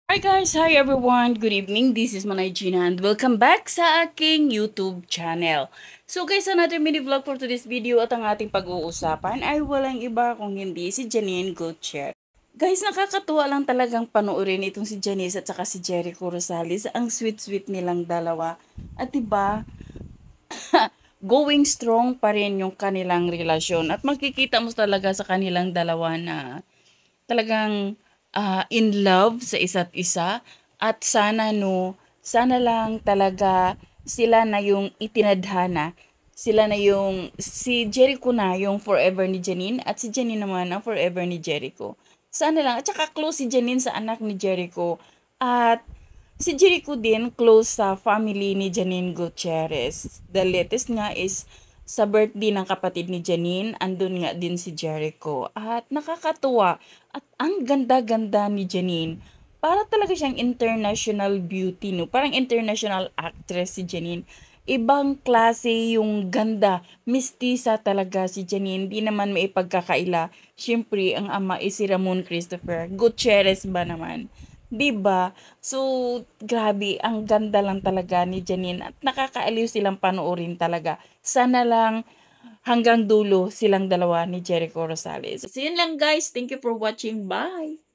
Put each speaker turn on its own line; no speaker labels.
Hi guys! Hi everyone! Good evening! This is Manay Gina and welcome back sa aking YouTube channel. So guys, another mini vlog for today's video at ang ating pag-uusapan ay walang iba kung hindi si Janine Gutierrez. Guys, nakakatuwa lang talagang panoorin itong si Janice at saka si Jericho Rosales. Ang sweet-sweet nilang dalawa. At diba, going strong pa rin yung kanilang relasyon. At makikita mo talaga sa kanilang dalawa na talagang in love sa isa't isa at sana no, sana lang talaga sila na yung itinadhana. Sila na yung, si Jericho na yung forever ni Janine at si Janine naman ang forever ni Jericho. Sana lang, at saka close si Janine sa anak ni Jericho. At si Jericho din close sa family ni Janine Gutierrez. The latest nga is sa birthday ng kapatid ni Janine, andun nga din si Jericho. At nakakatuwa. At ang ganda-ganda ni Janine. Para talaga siyang international beauty, no? Parang international actress si Janine. Ibang klase yung ganda. Mistisa talaga si Janine. Di naman may ipagkakaila. Siyempre, ang ama is si Ramon Christopher. Gutierrez ba naman? 'Di ba? So, grabe, ang ganda lang talaga ni Janine at nakakaaliw silang panoorin talaga. Sana lang hanggang dulo silang dalawa ni Jericho Rosales. So, yun lang guys. Thank you for watching. Bye!